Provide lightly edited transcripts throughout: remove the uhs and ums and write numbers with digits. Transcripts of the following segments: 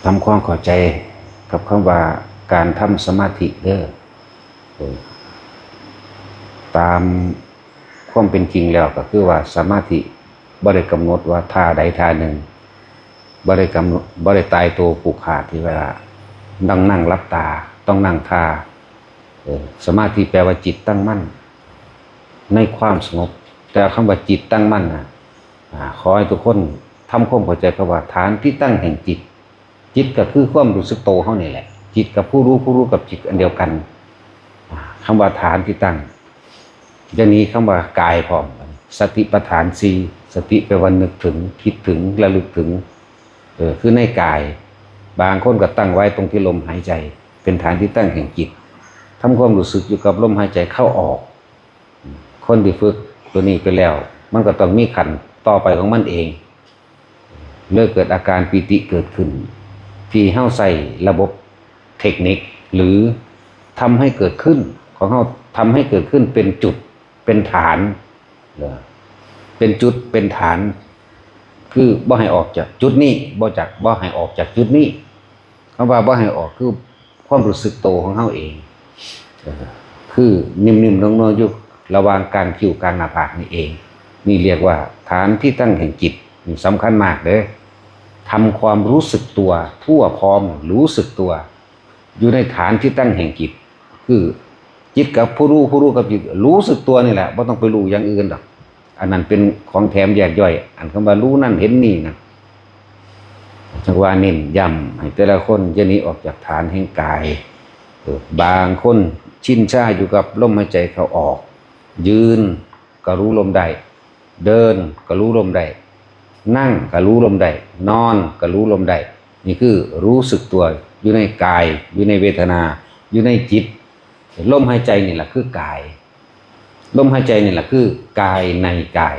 ทำความเข้าใจกับคำว่าการทำสมาธิเด้อตามความเป็นจริงแล้วก็คือว่าสมาธิบ่ได้กำหนดว่าท่าใดท่าหนึ่งบ่ได้กำหนดบ่ได้ตายตัวผูกขาดที่เวลานั่งรับตาต้องนั่งท่าสมาธิแปลว่าจิตตั้งมั่นในความสงบแต่คำว่าจิตตั้งมั่นขอให้ทุกคนทำความเข้าใจกับว่าฐานที่ตั้งแห่งจิตก็คือความรู้สึกโตเท่านี่แหละจิตกับผู้รู้กับจิตอันเดียวกันคำว่าฐานที่ตั้งจะนี้คำว่ากายพร้อมสติปัฏฐานสี่สติแปลว่านึกถึงคิดถึงระลึกถึงคือในกายบางคนก็ตั้งไว้ตรงที่ลมหายใจเป็นฐานที่ตั้งแห่งจิตทำความรู้สึกอยู่กับลมหายใจเข้าออกคนที่ฝึกตัวนี้ไปแล้วมันก็ต้องมีขันต่อไปของมันเองเลิกเกิดอาการปีติเกิดขึ้นที่เฮ้าใส่ระบบเทคนิคหรือทำให้เกิดขึ้นของเฮ้าทำให้เกิดขึ้นเป็นจุดเป็นฐานเป็นจุดเป็นฐานคือบ่ให้ออกจากจุดนี้บ่ให้ออกจากจุดนี้คำว่าบ่ให้ออกคือความรู้สึกโตของเฮ้าเองคือนิ่มๆน้องๆอยู่ระหว่างกลางคิ้วกลางหน้าผากนี่เองนี่เรียกว่าฐานที่ตั้งแห่งจิตนี่สำคัญมากเลยทำความรู้สึกตัวทั่วพร้อมรู้สึกตัวอยู่ในฐานที่ตั้งแห่งจิตคือจิตกับผู้รู้กับจิตรู้สึกตัวนี่แหละไม่ต้องไปรู้อย่างอื่นหรอกอันนั้นเป็นของแถมแยกย่อยอันคำว่ารู้นั่นเห็นนี่นะจังว่าเน้นย้ำให้แต่ละคนจะหนีออกจากฐานแห่งกายบางคนชินชาอยู่กับลมหายใจเข้าออกยืนก็รู้ลมได้เดินก็รู้ลมได้นั่งก็รู้ลมได้นอนก็รู้ลมได้นี่คือรู้สึกตัวอยู่ในกายอยู่ในเวทนาอยู่ในจิตลมหายใจนี่แหละคือกายลมหายใจนี่แหละคือกายในกาย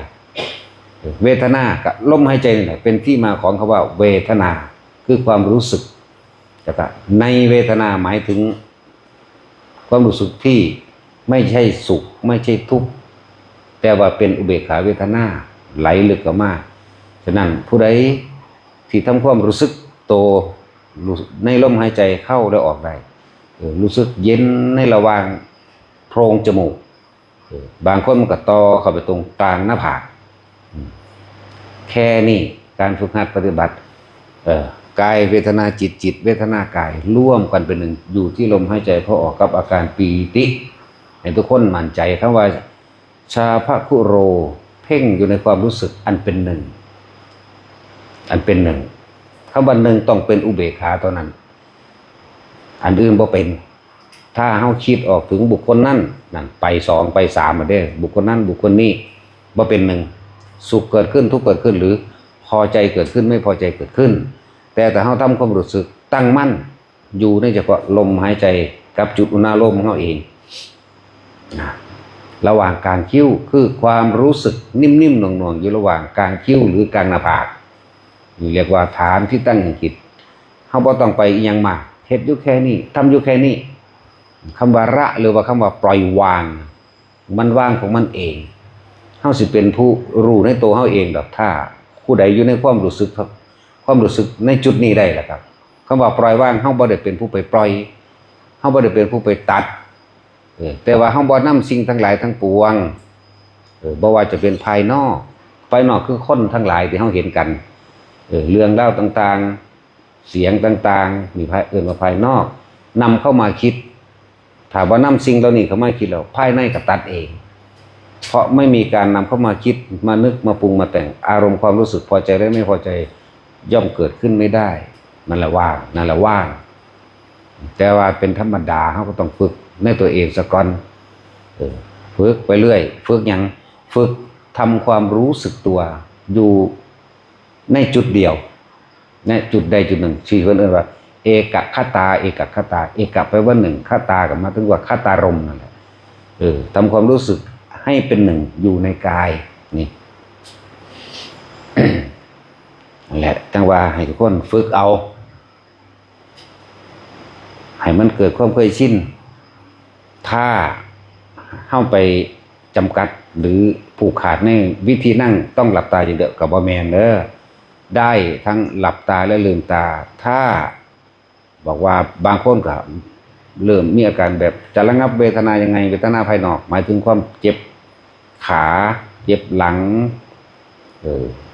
เวทนากับลมหายใจนี่แหละเป็นที่มาของคำว่าเวทนาคือความรู้สึกแต่ในเวทนาหมายถึงความรู้สึกที่ไม่ใช่สุขไม่ใช่ทุกข์แต่ว่าเป็นอุเบกขาเวทนาไหลลึกกว่ามากฉะนั้นผู้ใดที่ทำความรู้สึกโตในลมหายใจเข้าและออกได้รู้สึกเย็นในระหว่างโพรงจมูกบางคนมันก็ต่อเข้าไปตรงกลางหน้าผากแค่นี้การฝึกหัดปฏิบัติกายเวทนาจิตเวทนากายร่วมกันเป็นหนึ่งอยู่ที่ลมหายใจเข้าออกกับอาการปีติให้ทุกคนมั่นใจคำว่าชาภคุโรเพ่งอยู่ในความรู้สึกอันเป็นหนึ่งคำว่าหนึ่งต้องเป็นอุเบกขาเท่านั้นอันอื่นบ่เป็นถ้าเฮาคิดออกถึงบุคคลนั่นไปสองไปสามมาได้บุคคลนั้นบุคคลนี้บ่เป็นหนึ่งสุขเกิดขึ้นทุกข์เกิดขึ้นหรือพอใจเกิดขึ้นไม่พอใจเกิดขึ้นแต่เฮาทำความรู้สึกตั้งมั่นอยู่ในเฉพาะลมหายใจกับจุดอุณาโลมของเฮาเองระหว่างกลางคิ้วคือความรู้สึกนิ่มๆหน่วงๆอยู่ระหว่างกลางคิ้วหรือกลางหน้าผากนี่เรียกว่าฐานที่ตั้งแห่งจิตเฮาบ่ต้องไปอีหยังมากเฮ็ดอยู่แค่นี้ทำอยู่แค่นี้คำว่าละหรือว่าคำว่าปล่อยวางมันว่างของมันเองเฮาสิเป็นผู้รู้ในตัวเฮาเองดอกถ้าผู้ใดอยู่ในความรู้สึกในจุดนี้ได้ล่ะครับคำว่าปล่อยวางเฮาบ่ได้เป็นผู้ไปปล่อยเฮาบ่ได้เป็นผู้ไปตัดแต่ว่าเฮาบ่นำสิ่งทั้งหลายทั้งปวงบ่ว่าจะเป็นภายนอกคือคนทั้งหลายที่เฮาเห็นกันเรื่องเล่าต่างๆเสียงต่างๆมีภายนอกนำเข้ามาคิดถ้าว่านำสิ่งเหล่านี้เข้ามาคิดแล้วภายในก็ตัดเองเพราะไม่มีการนำเข้ามาคิดมานึกมาปรุงมาแต่งอารมณ์ความรู้สึกพอใจหรือไม่พอใจย่อมเกิดขึ้นไม่ได้นั่นแหละว่างแต่ว่าเป็นธรรมดาเขาก็ต้องฝึกในตัวเองซะก่อนฝึกไปเรื่อยฝึกทำความรู้สึกตัวอยู่ในจุดเดียวในจุดใดจุดหนึ่งชื่อเรียกว่าเอกคตาเอกแปลว่าหนึ่งคตากับมาถึงว่าคตารมณ์นั่นแหละทำความรู้สึกให้เป็นหนึ่งอยู่ในกายนี่ นั่นแหละจังว่าให้ทุกคนฝึกเอาให้มันเกิดความเคยชินถ้าเข้าไป จำกัดหรือผูกขาดในวิธีนั่งต้องหลับตาอย่างเดียวกับบ่แม่นเด้อได้ทั้งหลับตาและลืมตาถ้าบอกว่าบางคนก็เริ่มมีอาการแบบจะระงับเวทนายังไงเวทนาภายนอกหมายถึงความเจ็บขาเจ็บหลัง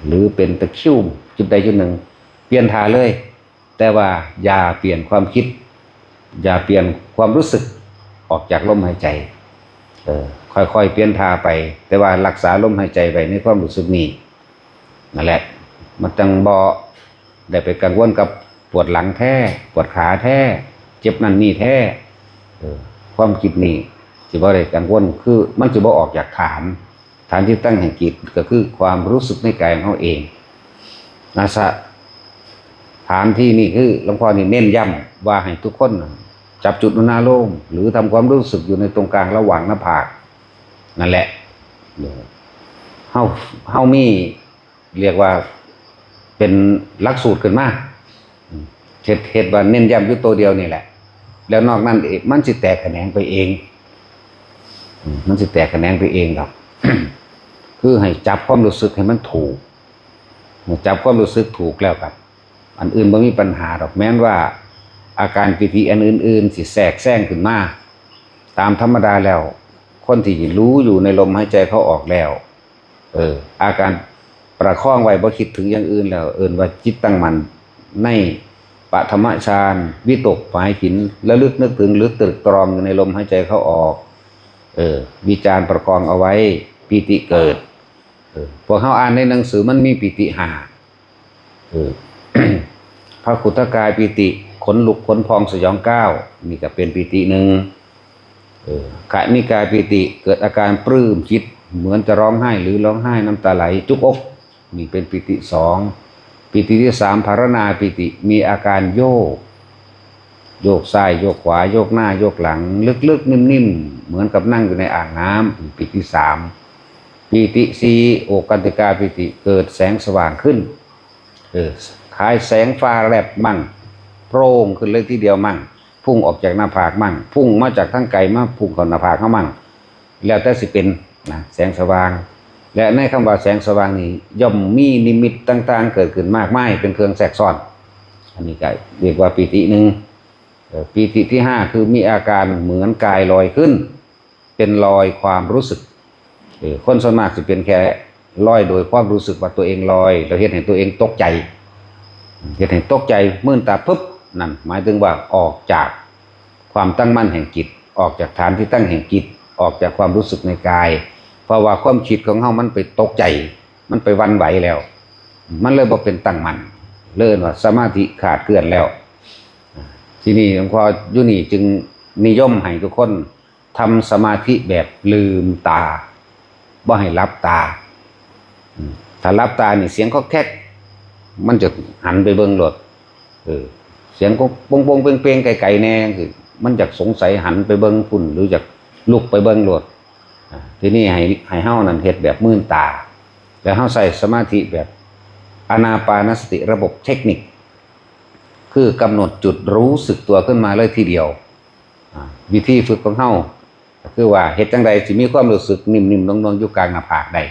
หรือเป็นตะคริวจุดใดจุดหนึ่งเปลี่ยนท่าเลยแต่ว่าอย่าเปลี่ยนความคิดอย่าเปลี่ยนความรู้สึกออกจากลมหายใจค่อยๆเปลี่ยนท่าไปแต่ว่ารักษาลมหายใจไว้ในความรู้สึกนี้นั่นแหละมันจังบ่ได้ไปกังวลกับปวดหลังแท้ปวดขาแท้เจ็บนั่นนี่แท้ความคิดนี่สิบ่ได้กังวลคือมันสิบ่ออกจากฐานที่ตั้งแห่งจิตก็คือความรู้สึกในกายของเขาเองนะสะฐานที่นี่คือหลวงพ่อนี่เน้นย้ำว่าให้ทุกคนจับจุดอุณาโลมหรือทำความรู้สึกอยู่ในตรงกลางระหว่างหน้าผากนั่นแหละเฮามีเรียกว่าเป็นหลักสูตรขึ้นมาเหตุว่าเน้นย้ำอยู่ตัวเดียวนี่แหละแล้วนอกนั้นเองมันสิแตกแขนงไปเองมันสิแตกแขนงไปเองหรอก คือให้จับความรู้สึกให้มันถูกจับความรู้สึกถูกแล้วครับอันอื่นไม่มีปัญหาหรอกแม้นว่าอาการปิติอันอื่นๆสิแทรกแซงขึ้นมาตามธรรมดาแล้วคนที่รู้อยู่ในลมหายใจเขาออกแล้วอาการประคองไว้บ่คิดถึงอย่างอื่นแล้วว่าจิตตั้งมั่นในปฐมฌานวิตกหมายถึงระลึกนึกถึงหรือตรึกตรองอยู่ในลมหายใจเขาออกวิจารณ์ประกองเอาไว้ปิติเกิดพวกเขาอ่านในหนังสือมันมีปิติห้าพระขุทกายปิติขนลุกขนพองสยองก้าวนี่ก็เป็นปิติหนึ่งขณิกายปิติเกิดอาการปลื้มจิตเหมือนจะร้องไห้หรือร้องไห้น้ำตาไหลจุกอกนี่เป็นปิติสองปิติที่สามภารณาปิติมีอาการโยกซ้ายโยกขวาโยกหน้าโยกหลังลึกๆนิ่มๆเหมือนกับนั่งอยู่ในอ่างน้ำปิติที่สามปิติสี่โอกันติกาปิติเกิดแสงสว่างขึ้นคล้ายแสงฟ้าแลบมั่งโพร่งขึ้นเลยทีเดียวมั่งพุ่งออกจากหน้าผากมั่งพุ่งมาจากทั้งไกลมาพุ่งเข้าหน้าผากเขามั่งแล้วแต่สิเป็นนะแสงสว่างและในคำว่าแสงสว่างนี้ย่อมมีนิมิตต่างๆเกิดขึ้นมากมายเป็นเครื่องแทรกซ้อนอันนี้ก็เรียกว่าปิติหนึ่งปิติที่ห้าคือมีอาการเหมือนกายลอยขึ้นเป็นลอยความรู้สึกคนส่วนมากจะเป็นแค่ลอยโดยความรู้สึกว่าตัวเองลอยเราเห็นเห็นตัวเองตกใจเห็นตกใจมื่นตาปุ๊บนั่นหมายถึงว่าออกจากความตั้งมั่นแห่งจิตออกจากฐานที่ตั้งแห่งจิตออกจากความรู้สึกในกายเพราะว่าความคิดของเฮามันไปตกใจมันไปวันไหวแล้วมันเลยบ่เป็นตั้งมั่นเลื่อนว่าสมาธิขาดเกลื่อนแล้วทีนี้หลวงพ่ออยู่นี่จึงนิยมให้ทุกคนทำสมาธิแบบลืมตาบ่ให้ลับตาถ้าลับตานี่เสียงก็แค่มันจะหันไปเบิ่งรถเสียงก็ปงๆเปงๆไกลๆแน่คือมันอยากสงสัยหันไปเบิ่งพุ่นหรืออยากลุกไปเบิ่งรถทีนี้ให้เฮานั่นเฮ็ดแบบมื่นตาแล้วเฮาใส่สมาธิแบบอานาปานสติระบบเทคนิคคือกำหนดจุดรู้สึกตัวขึ้นมาเลยทีเดียววิธีฝึกของเฮาก็คือว่าเฮ็ดจังใดสิมีความรู้สึกนิ่มๆนวลๆอยู่กลางหน้าผากได้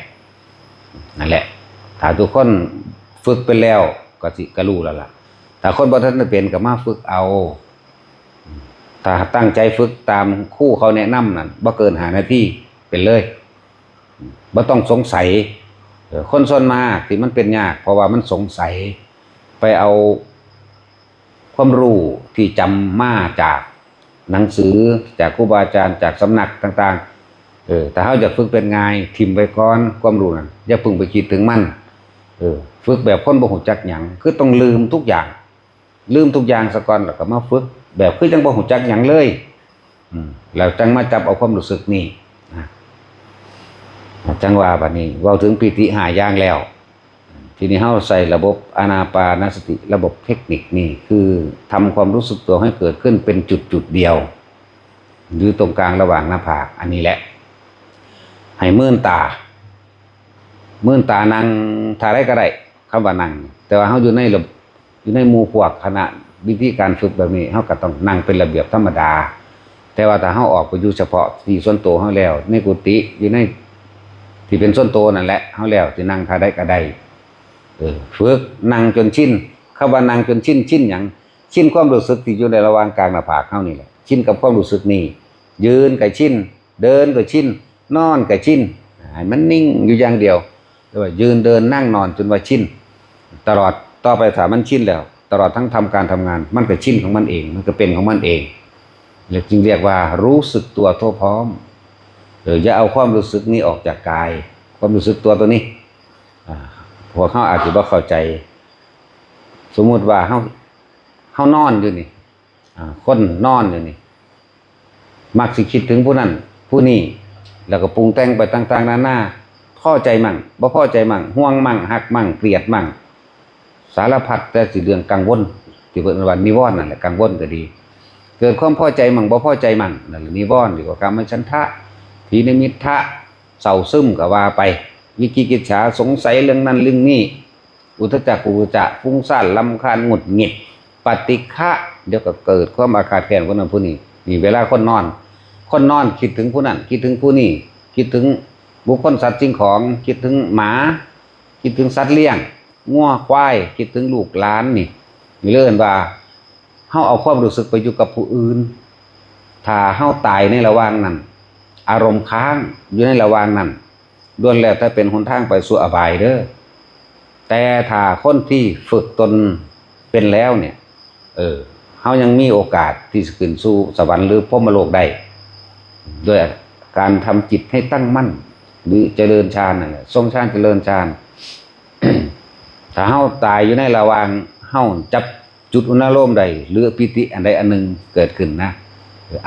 นั่นแหละถ้าทุกคนฝึกไปแล้วก็สิกระรู้แล้วล่ะถ้าคนบ่ทันได้เป็นก็มาฝึกเอาถ้าตั้งใจฝึกตามครูเขาแนะนำนั่นบ่เกิน5 นาทีเป็นเลยบ่ต้องสงสัยคนส่วนมากที่มันเป็นยากเพราะว่ามันสงสัยไปเอาความรู้ที่จำมาจากหนังสือจากครูบาอาจารย์จากสำนักต่างๆแต่เฮาจะฝึกเป็นไงทิ่มไว้ก่อนความรู้นั่นอย่าเพิ่งไปคิดถึงมันฝึกแบบคนบ่ฮู้จักหยังคือต้องลืมทุกอย่างซะก่อนแล้วก็มาฝึกแบบคือจังบ่ฮู้จักหยังเลยแล้วจังมาจับเอาความรู้สึกนี่จังว่าบัดนี้เว้าถึงปิติ5อย่างแล้วทีนี้เฮาใส่ระบบอานาปานสติระบบเทคนิคนี่คือทำความรู้สึกตัวให้เกิดขึ้นเป็นจุดๆเดียวหรือตรงกลางระหว่างหน้าผากอันนี้แหละให้มื่นตานั่งท่าใดก็ได้คำว่านั่งแต่ว่าเฮาอยู่ในหมู่พวกคณะวิธีการฝึกแบบนี้เฮาก็ต้องนั่งเป็นระเบียบธรรมดาแต่ว่าถ้าเฮาออกไปอยู่เฉพาะที่ส่วนตัวเฮาแล้วในกุฏิอยู่ใน ที่เป็นส่วนโตนั่นแหละเฮาแล้วสินั่งท่าใดก็ได้ฝึกนั่งจนชินคำว่านั่งจนชินหยังชินความรู้สึกที่อยู่ในระหว่างกลางหน้าผากเฮานี่แหละชินกับความรู้สึกนี้ยืนก็ชินเดินก็ชินนอนก็ชินให้มันนิ่งอยู่อย่างเดียวเรียกว่ายืนเดินนั่งนอนจนว่าชินตลอดต่อไปถ้ามันชินแล้วตลอดทั้งทำการทำงานมันก็ชินของมันเองมันก็เป็นของมันเองจึงเรียกว่ารู้สึกตัวทั่วพร้อมอย่าเอาความรู้สึกนี้ออกจากกายความรู้สึกตัวนี้พวกเขาอาจจะบ่เข้าใจสมมุติว่าเขานอนอยู่นี่คนนอนอยู่นี่มักสิคิดถึงผู้นั้นผู้นี้แล้วก็ปรุงแต่งไปต่างๆนานาพอใจมั่งบ่พอใจมั่งห่วงมั่งหักมั่งเกลียดมั่งสารพัดแต่สิเรื่องกังวลที่เพิ่นว่านิวรณ์นั่นแหละกังวลก็ดีเกิดความพอใจมั่งบ่พอใจมั่งนั่นแหละนิวรณ์หรือว่ากามฉันทะทีนิมิทธะเศร้าซึมก็ว่าไปวิกิกิจฉาสงสัยเรื่องนั้นเรื่องนี้อุทจักกุกุจะฟุ้งซ่านรำคาญหงุดหงิดปฏิฆะเดี๋ยวก็เกิดความอาฆาตแค้นคนนั้นผู้นี้นี่เวลาคนนอนคิดถึงผู้นั้นคิดถึงผู้นี้คิดถึงบุคคลสัตว์สิ่งของคิดถึงหมาคิดถึงสัตว์เลี้ยงงัวควายคิดถึงลูกหลานนี่เลื่อนว่าเฮาเอาความรู้สึกไปอยู่กับผู้อื่นถ้าเฮาตายในระหว่างนั้นอารมณ์ค้างอยู่ในระหว่างนั้นล้วนแล้วถ้าเป็นหนทางไปสู่อบายเด้อแต่ถ้าคนที่ฝึกตนเป็นแล้วเนี่ยเฮายังมีโอกาสที่จะขึ้นสู่สวรรค์หรือพรหมโลกได้ด้วยการทำจิตให้ตั้งมั่นหรือเจริญฌานนั่นแหละทรงฌานเจริญฌาน ถ้าเฮาตายอยู่ในระหว่างเฮาจับจุดอุณโลมใดหรือปิติอันใดอันหนึ่งเกิดขึ้นนะ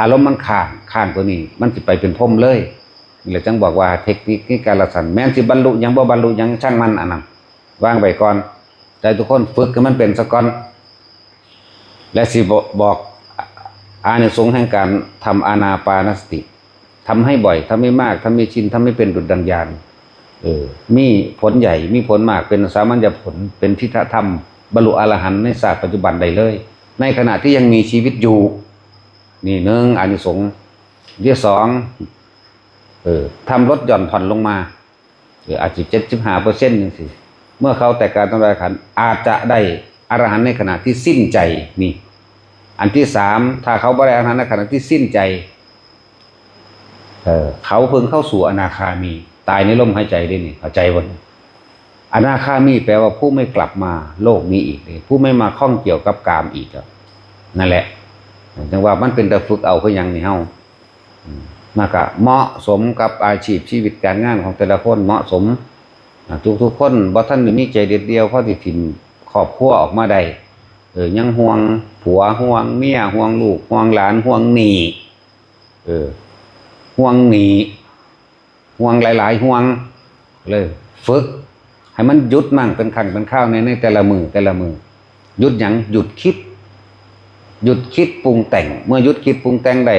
อารมณ์มันข้างตัวนี้มันสิไปเป็นพรหมเลยนี่แหละจังบอกว่าเทคนิคในการละสันแม้นสิบรรลุยังบ่บรรลุยังช่างมันอันนั้นวางไว้ก่อนแต่ทุกคนฝึกให้มันเป็นซะก่อนและสิบอกอานิสงส์แห่งการทำอานาปานสติทำให้บ่อยทำให้มากทำให้ชินทำให้เป็นดุจดังญาณมีผลใหญ่มีผลมากเป็นสามัญญผลเป็นทิฏฐธรรมบรรลุอรหันต์ในศาสตร์ปัจจุบันได้เลยในขณะที่ยังมีชีวิตอยู่นี่หนึ่งอานิสงส์ที่สองทำลดหย่อนผ่อนลงมาอาจจะ75%นึงสิเมื่อเขาแต่การทำลายขันธ์อาจจะได้อรหันต์ในขณะที่สิ้นใจนี่อันที่สามถ้าเขาไม่ได้อรหันต์ในขณะที่สิ้นใจเขาเพิ่งเข้าสู่อนาคามีตายในลมหายใจได้นี่เข้าใจบ่อนาคามีแปลว่าผู้ไม่กลับมาโลกนี้อีกเลยผู้ไม่มาข้องเกี่ยวกับกามอีกนั่นแหละจังว่ามันเป็นแต่ฝึกเอาคือยังนี่เฮามันก็เหมาะสมกับอาชีพชีวิตการงานของแต่ละคนเหมาะสมทุกคนบ่ท่านมีใจเด็ดเดียวเพราะที่ถิ่นครอบครัวออกมาได้ยังห่วงผัวห่วงเมียห่วงลูกห่วงหลานห่วงหนี้ห่วงหนีห่วงหลายๆห่วงเลยฝึกให้มันหยุดมั่งเป็นขั้นเป็นข้าวในแต่ละมือหยุดหยังหยุดคิดปรุงแต่งเมื่อหยุดคิดปรุงแต่งได้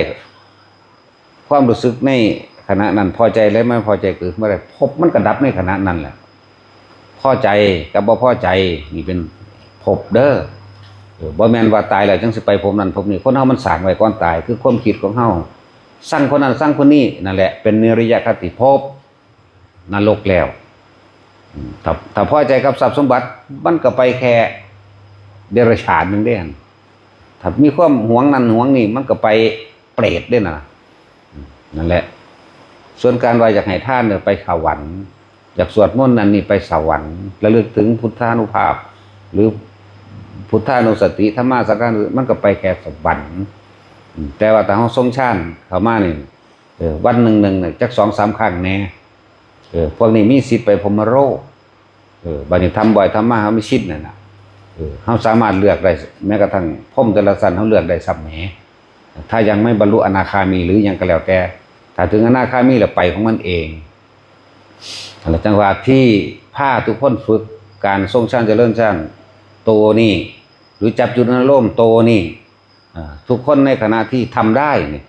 ความรู้สึกในขณะนั้นพอใจและไม่พอใจเกิดเมื่อไรพบมันกระดับในขณะนั้นแหละพอใจกับบ่พอใจนี่เป็นพบเด้อบ่แม่นว่าตายแล้วจังสิไปพบนั้นพบนี้คนเฮามันสร้างไว้ก่อนตายคือความคิดของเฮาสร้างคนนั้นสร้างคนนี้นั่นแหละเป็นนิริยคติภพนรกแล้วถ้าพอใจกับทรัพย์สมบัติมันก็ไปแค่เดรัจฉานนึงได้ถ้ามีความหวงนั้นหวงนี่มันก็ไปเปรตได้นั่นแหละส่วนการว่าอยากให้ท่านเนี่ยไปสวรรค์อยากสวดมนต์นั้นนี่ไปสวรรค์ระลึกถึงพุทธานุภาพหรือพุทธานุสติธรรมะสังฆามันก็ไปแค่สวรรค์แต่ว่าแต่เฮาทรงฌานเข้ามานี่วันหนึ่งเนี่ยจัก 2-3 ครั้งแน่พวกนี้มีสิทธิ์ไปพรหมโลกบัดนี้ทำบ่อยทำมาเฮาไม่ชิดนั่นน่ะเฮาสามารถเลือกได้แม้กระทั่งพรหมแต่ละชั้นเฮาเลือกได้ซับแหมถ้ายังไม่บรรลุอนาคามีหรือยังก็แล้วแต่ถ้าถึงอนาคามีแล้วไปของมันเองแล้วจังหวะที่ผ้าทุกคนฝึกการทรงฌานเจริญฌานโตนี่หรือจับจุดอารมณ์โตนี่ทุกคนในขณะที่ทำได้นี่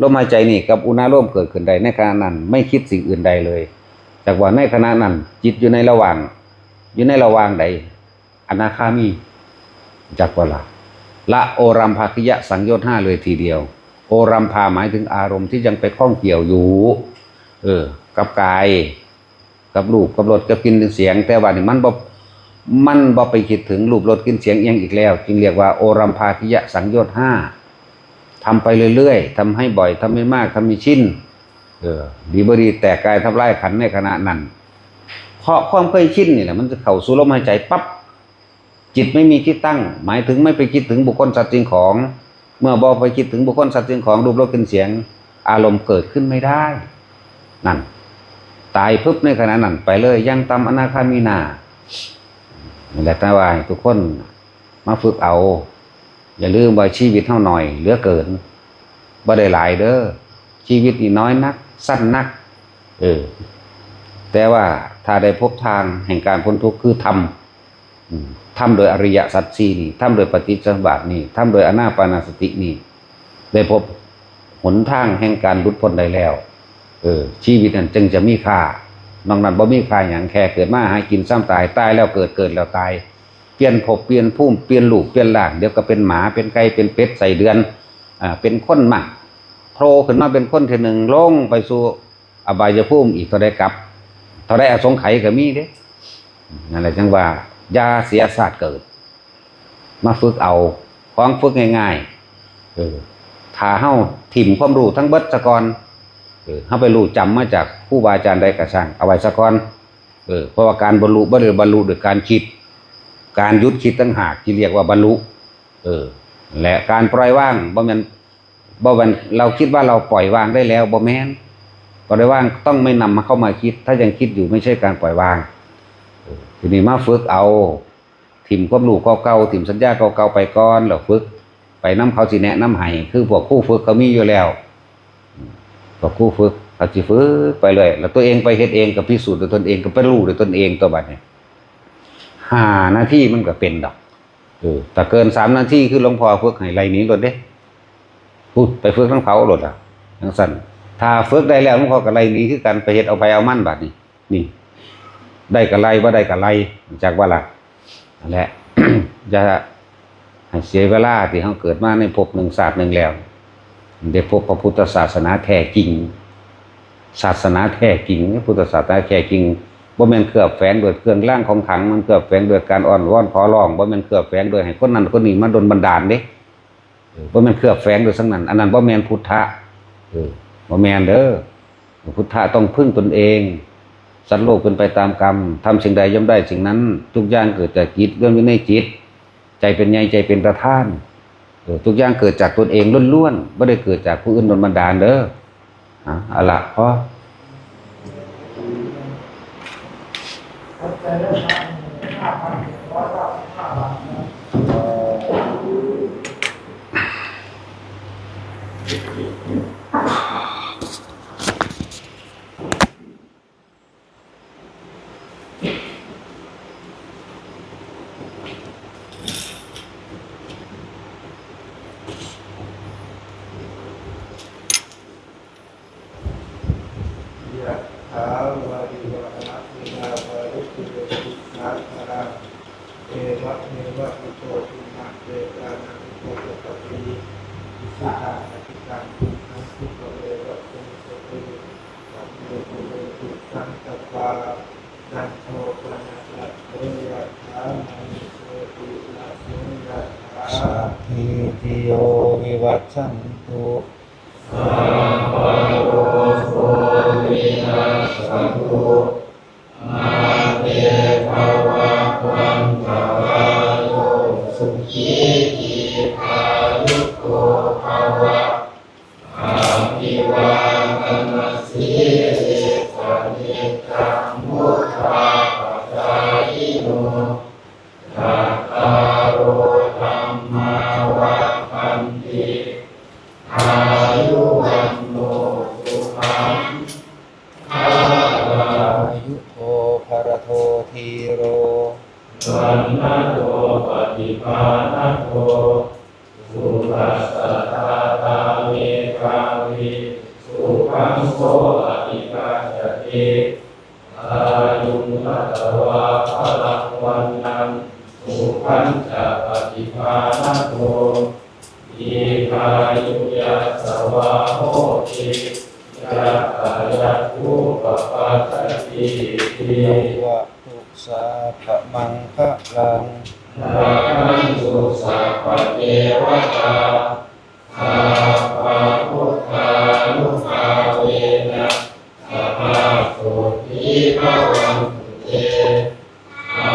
ลมหายใจนี่กับอุณาโลมเกิดขึ้นใดในขณะนั้นไม่คิดสิ่งอื่นใดเลยจากว่าในขณะนั้นจิตอยู่ในระหว่างใดอนาคามีจักว่าละโอรัมภคิยะสังโยชน์ 5เลยทีเดียวโอรัมภาหมายถึงอารมณ์ที่ยังไปข้องเกี่ยวอยู่กับกาย กับรูปกับรสกับกลิ่นเสียงแต่ว่านี่มันบ่ไปคิดถึงรูปรสกลิ่นเสียงอีกแล้วจึงเรียกว่าโอรัมภาคิยะสังโยชน์5ทำไปเรื่อยๆทำให้บ่อยทำให้มากทำให้ชินดีบ่ดีแตกกายทำลายขันธ์ในขณะนั้นเพราะความเคยชินนี่แหละมันจะเข้าสู่ลมหายใจปั๊บจิตไม่มีที่ตั้งหมายถึงไม่ไปคิดถึงบุคคลสัตว์สิ่งของเมื่อบ่ไปคิดถึงบุคคลสัตว์สิ่งของรูปรสกลิ่นเสียงอารมณ์เกิดขึ้นไม่ได้นั่นตายปุ๊บในขณะนั้นไปเลยยังตำอนาคามีนานี่แหละนะว่าทุกคนมาฝึกเอาอย่าลืมว่าชีวิตเท่าหน่อยเหลือเกินบ่ได้หลายเด้อชีวิตนี่น้อยนักสั้นนักแต่ว่าถ้าได้พบทางแห่งการพ้นทุกข์คือทำโดยอริยสัจสี่นี่ทำโดยปฏิจจสมุปบาทนี่ทำโดยอานาปานสตินี่ได้พบหนทางแห่งการหลุดพ้นได้แล้วชีวิตนั้นจึงจะมีค่านอกนั้นบ่มีค่าอย่างแค่เกิดมาหากินซ้ำตายตายแล้วเกิดแล้วตายเปลี่ยนภพเปลี่ยนภูมิเปลี่ยนรูปเปลี่ยนร่างเดี๋ยวก็เป็นหมาเป็นไก่เป็นเป็ดใส่เดือนเป็นคนมั่งโผล่ขึ้นมาเป็นคนทีหนึ่งลงไปสู่อบายภูมิอีกเท่าใดกลับเท่าใดอสงไขยก็มีเด้นั่นแหละจังว่าอย่าเสียศาสตร์เกิดมาฝึกเอาของฝึกง่ายๆถ้าเฮาถิ่มความรู้ทั้งเบิดซะก่อนเฮาไปรู้จำมาจากครูบาอาจารย์ใดก็ช่างเอาไว้ซะก่อนเพราะว่าการบรรลุบ่ได้บรรลุด้วยการคิดการหยุดคิดต่างหากที่เรียกว่าบรรลุและการปล่อยวางบ่แม่นเราคิดว่าเราปล่อยวางได้แล้วบ่แม่นปล่อยวางต้องไม่นำมาเข้ามาคิดถ้ายังคิดอยู่ไม่ใช่การปล่อยวางทีนี้มาฝึกเอาถิ่มความรู้เก่าๆถิ่มสัญญาเก่าๆไปก่อนแล้วฝึกไปนำเขาสิแนะนำให้คือพวกครูฝึกเขามีอยู่แล้วพวกครูฝึกเขาสิฝึกไปเลยแล้วตัวเองไปเฮ็ดเองก็พิสูจน์ด้วยตนเองก็ไปรู้ด้วยตนเองตัวบัดนี้5 นาทีมันก็เป็นดอกแต่เกิน3 นาทีคือหลวงพ่อฝึกให้ไล่หนีรถเด้พูดไปฝึกทั้งเขารถจังซั่นถ้าฝึกได้แล้วหลวงพ่อก็ไล่หนีคือกันไปเฮ็ดเอาไปเอามันบัดนี้นี่ได้ก็ไล่บ่ได้ก็ไล่จากว่าล่ะนั่นแหละ อย่าให้เสียเวลาที่เฮาเกิดมาในภพหนึ่งศาสตร์หนึ่งแล้วได้พบพระพุทธศาสนาแท้จริงศาสนาแท้จริงพุทธศาสนาแท้จริงบ่แม่นเคลือบแฝงด้วยเครื่องร่างของขังมันเคลือบแฝงด้วยการอ้อนวอนขอร้องบ่แม่นเคลือบแฝงด้วยให้คนนั้นคนนี้มาดลบันดาลเด้บ่แม่นเคลือบแฝงด้วยสังนั้นอันนั้นบ่แม่นพุทธะบ่แม่นเด้อพุทธะต้องพึ่งตนเองสัตว์โลกเป็นไปตามกรรมทำสิ่งใดย่อมได้สิ่งนั้นทุกอย่างเกิดจากจิตเรื่องอยู่ในจิตใจเป็นใหญ่ใจเป็นประธานทุกอย่างเกิดจากตนเองล้วนๆไม่ได้เกิดจากผู้อื่นโดนบันดาลเด้อเอาล่ะพอสัพพิติโยวิวัชชันตุสัพพะโรโควินัสสันตุมาเตภวัตวันตรายโยสุขีทีพายุโกภวะอาภิวาทนาสีริสานิจังมุทธาปัจจายโนทัตตาโรธัมมาวัฏฏันติอายุวันโนสุขังภะลังอายุโกภรโทธีโรวันนะโตปฏิภาณโตสุขัสสะตาตาเมฆาวิสุขังโสอภิกาจติอายุนัตวาภลังวันนังสุขันจะปฏิภาณโตอีกายุยัสสวะโหติยะต ยัตถุปปัสสติติวะตุสัพพมังคะลังรักขันตุสัพพเทวตาสัพพพุทธานุภาเวนะสัพพะสุขีภวันตุเตอา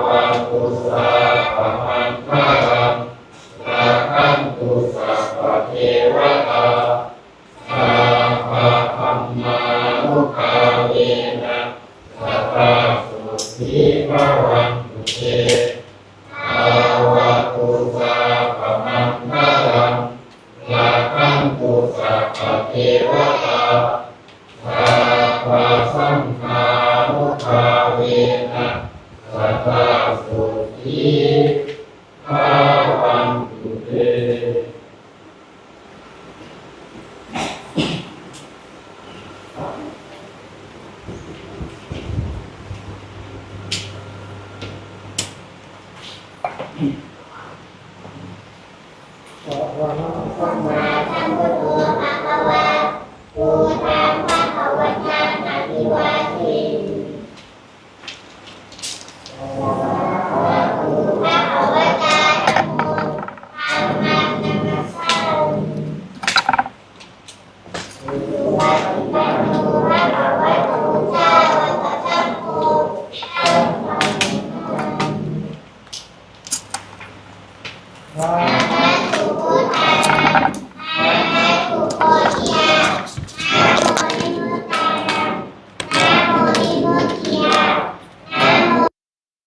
วันตุสัพพมังคะลังรักขันตุสัพพเทวตาสัพพะธัมมานุภาเวนะสัพพะสุขีภวันตุเตอาวันตุสัพพมังคะลังรักขันตุสัพพเทวตาสัพพะสังฆานุภาเวนะสัพพะสุขีภวันตุเต Wow.